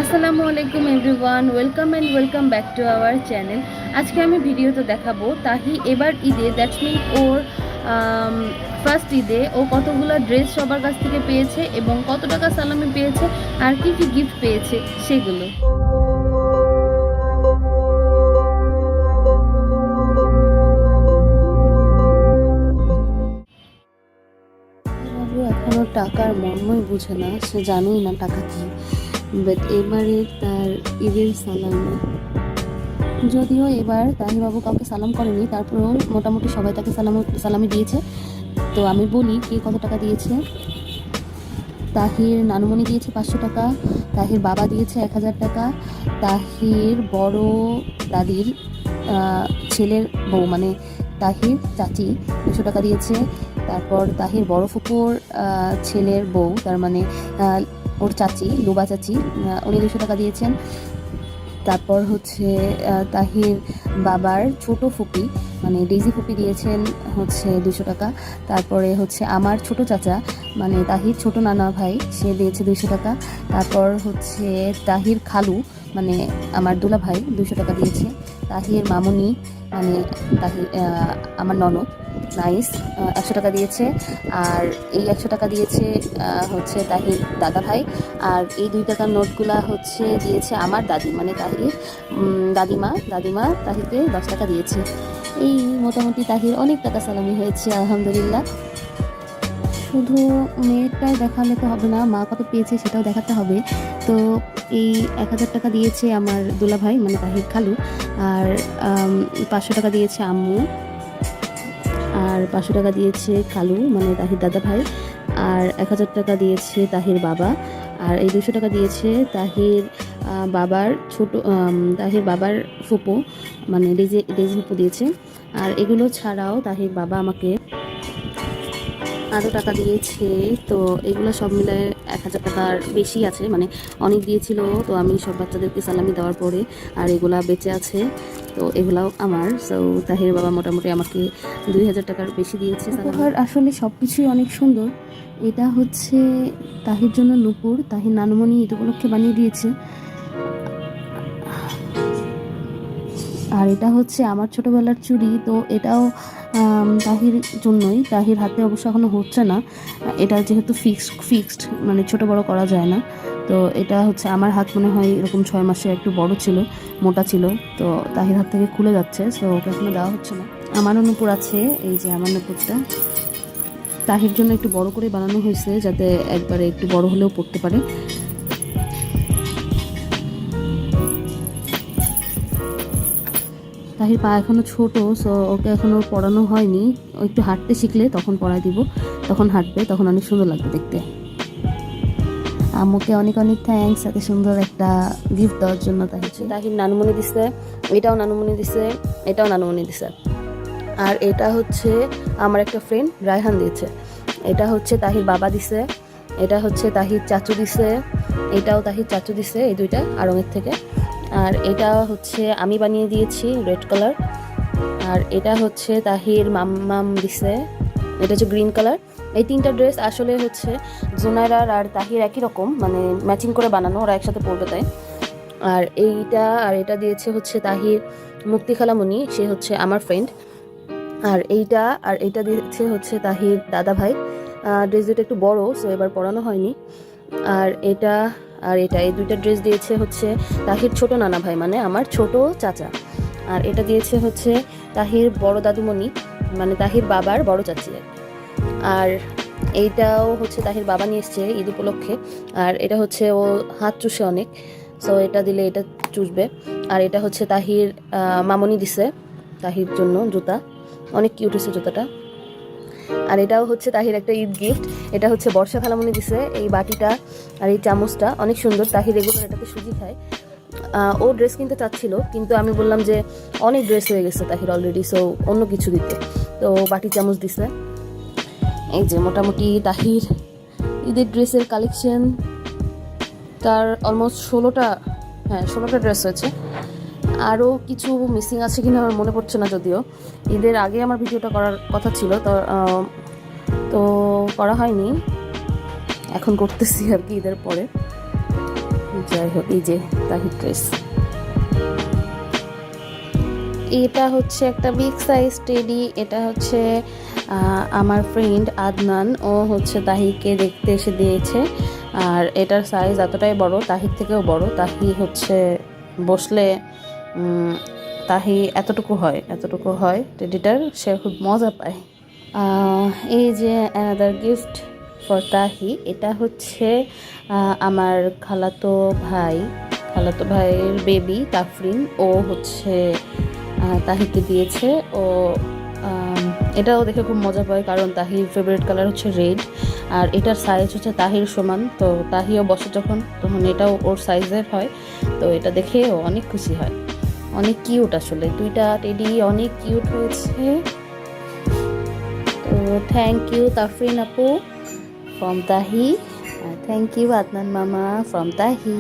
আসসালামু আলাইকুম everyone, welcome back to our channel. আজকে আমি ভিডিওতে দেখাবো তাহি এবার ঈদে, দ্যাটস মিন ওর ফার্স্ট ঈদে ও কতগুলো ড্রেস সবার কাছ থেকে পেয়েছে এবং কত টাকা সালামি পেয়েছে আর কি কি গিফট পেয়েছে সেগুলো। এখনো টাকার মর্মই বুঝে না, সে জানেই না টাকা কি, বাট এবারে তার ঈদের সালামি, যদিও এবার তাহিবাবু কাউকে সালাম করেনি, তারপরেও মোটামুটি সবাই তাকে সালামি দিয়েছে। তো আমি বলি কে কত টাকা দিয়েছে। তাহির নানুমণি দিয়েছে 500 টাকা, তাহির বাবা দিয়েছে 1000 টাকা, তাহির বড় দাদির ছেলের বউ মানে তাহির চাচি 200 টাকা দিয়েছে। তারপর তাহির বড় ফুপুর ছেলের বউ, তার মানে ওর চাচি লুবা চাচি, উনি 200 টাকা দিয়েছেন। তারপর হচ্ছে তাহির বাবার ছোট ফুপি মানে ডেজি ফুপি দিয়েছেন হচ্ছে 200 টাকা। তারপরে হচ্ছে আমার ছোট চাচা মানে তাহির ছোট নানা ভাই, সে দিয়েছে 200 টাকা। তারপর হচ্ছে তাহির খালু মানে আমার দুলা ভাই 200 টাকা দিয়েছে। তাহির মামুনি মানে তাহির আমার ননদ নাইস 100 টাকা দিয়েছে। আর এই 100 টাকা দিয়েছে হচ্ছে তাহির দাদা ভাই। আর এই 2 টাকার নোটগুলা হচ্ছে দিয়েছে আমার দাদি মানে তাহির দাদিমা তাহিরকে 10 টাকা দিয়েছে। এই মোটামুটি তাহির অনেক টাকা সালামি হয়েছে আলহামদুলিল্লাহ। শুধু মেয়েটাই দেখালে তো হবে না, মা কত পেয়েছে সেটাও দেখাতে হবে। তো এই 1000 টাকা দিয়েছে আমার দুলা ভাই মানে তাহির খালু, আর 500 টাকা দিয়েছে আম্মু, আর 500 টাকা দিয়েছে খালু মানে তাহির দাদা ভাই, আর 1000 টাকা দিয়েছে তাহির বাবা, আর এই 200 টাকা দিয়েছে তাহির তাহির বাবার ফুপু মানে ডেজি ফুপু দিয়েছে। আর এগুলো ছাড়াও তাহির বাবা আমাকে আরও টাকা দিয়েছে। তো এগুলো সব মিলে 1000 টাকার বেশি আছে, মানে অনেক দিয়েছিল। তো আমি সব বাচ্চাদেরকে সালামি দেওয়ার পরে আর এগুলা বেঁচে আছে, তো এগুলাও আমার। সো তাহির বাবা মোটামুটি আমাকে 2000 টাকার বেশি দিয়েছে। উপহার আসলে সব কিছুই অনেক সুন্দর। এটা হচ্ছে তাহির জন্য নূপুর, তাহির নানুমণি ঈদ উপলক্ষে বানিয়ে দিয়েছে। আর এটা হচ্ছে আমার ছোটোবেলার চুড়ি, তো এটাও তাহির জন্যই। তাহির হাতে অবশ্য এখনও হচ্ছে না, এটা যেহেতু ফিক্সড মানে ছোট বড় করা যায় না। তো এটা হচ্ছে আমার হাত মনে হয় এরকম 6 মাসে একটু বড় ছিল, মোটা ছিল, তো তাহির হাত থেকে খুলে যাচ্ছে, সো ওকে এখনও দেওয়া হচ্ছে না। আমারও নূপুর আছে, এই যে আমার নূপুরটা তাহির জন্য একটু বড় করে বানানো হয়েছে যাতে একবারে একটু বড় হলেও পড়তে পারে। তাহির পা এখনও ছোট, সো ওকে এখনও পড়ানো হয়নি। ও একটু হাঁটতে শিখলে তখন পড়াই দিব, তখন হাঁটবে, তখন অনেক সুন্দর লাগবে দেখতে। আম্মুকে অনেক অনেক থ্যাঙ্কস এত সুন্দর একটা গিফট দেওয়ার জন্য। তাহির নানুমণি দিছে, এটাও নানুমণি দিছে, এটাও নানুমণি দিছে। আর এটা হচ্ছে আমার একটা ফ্রেন্ড রায়হান দিয়েছে। এটা হচ্ছে তাহির বাবা দিছে, এটা হচ্ছে তাহির চাচু দিছে, এটাও তাহির চাচু দিছে, এই দুইটা আড়ঙের থেকে। আর এটা হচ্ছে আমি বানিয়ে দিয়েছি রেড কালার। আর এটা হচ্ছে তাহির মাম্মাম দিছে, এটা হচ্ছে গ্রিন কালার। এই 3টা ড্রেস আসলে হচ্ছে জুনাইরার আর তাহির একই রকম, মানে ম্যাচিং করে বানানো, ওরা একসাথে পরবে তাই। আর এটা দিয়েছে হচ্ছে তাহির মুক্তি খালামণি, সে হচ্ছে আমার ফ্রেন্ড। আর এইটা দিয়েছে হচ্ছে তাহির দাদা ভাই। ড্রেস দুটো একটু বড়, সো এবার পরানো হয়নি। আর এটা এই 2টা ড্রেস দিয়েছে হচ্ছে তাহির ছোট নানা ভাই মানে আমার ছোট চাচা। আর এটা দিয়েছে হচ্ছে তাহির বড় দাদুমণি মানে তাহির বাবার বড় চাচি। আর এইটাও হচ্ছে তাহির বাবা নিয়ে এসছে ঈদ উপলক্ষে। আর এটা হচ্ছে ও হাত চুষে অনেক, সো এটা দিলে এটা চুষবে। আর এটা হচ্ছে তাহির মামনি দিছে তাহির জন্য জুতা, অনেক কিউট হয়েছে জুতাটা। আর এটাও হচ্ছে তাহির একটা ঈদ গিফট, এটা হচ্ছে বর্ষা খালামণি দিছে। এই বাটিটা আর এই চামচটা অনেক সুন্দর, তাহির রেগুলার এটাতে সুজি খায়। ও ড্রেস কিনতে চাচ্ছিল, কিন্তু আমি বললাম যে অনেক ড্রেস হয়ে গেছে তাহির অলরেডি, সো অন্য কিছু দিতে। তো বাটি চামচ দিছে। এই যে মোটামুটি তাহির ঈদের ড্রেসের কালেকশন তার অলমোস্ট 16টা ড্রেস হয়েছে। আরও কিছু মিসিং আছে কিনা আমার মনে পড়ছে না, যদিও ঈদের আগে আমার ভিডিওটা করার কথা ছিল, তো করা হয়নি, এখন করতেছি আর কি ঈদের পরে। যাই হোক, এই যে তাহির ড্রেস, এটা হচ্ছে একটা বিগ সাইজ টেডি। এটা হচ্ছে আমার ফ্রেন্ড আদনান, ও হচ্ছে তাহিকে দেখতে এসে দিয়েছে। আর এটার সাইজ এতটাই বড়, তাহির থেকেও বড়। তাহি হচ্ছে বসলে তাহি এতটুকু হয় টেডিটার, সে খুব মজা পায়। এই যে অ্যানাদার গিফট ফর তাহি, এটা হচ্ছে আমার খালাতো ভাইয়ের বেবি তাফরিন, ও হচ্ছে তাহিকে দিয়েছে। ও এটাও দেখে খুব মজা পায়, কারণ তাহির ফেভারিট কালার হচ্ছে রেড, আর এটার সাইজ হচ্ছে তাহির সমান। তো তাহিও বসে তখন এটাও ওর সাইজের হয়। তো এটা দেখেও অনেক খুশি হয়, অনেক কিউট। আসলে দুইটা টেডি অনেক কিউট হয়েছে। তো থ্যাংক ইউ তাফরিন আপু ফ্রম তাহি, থ্যাংক ইউ আদনান মামা ফ্রম তাহি।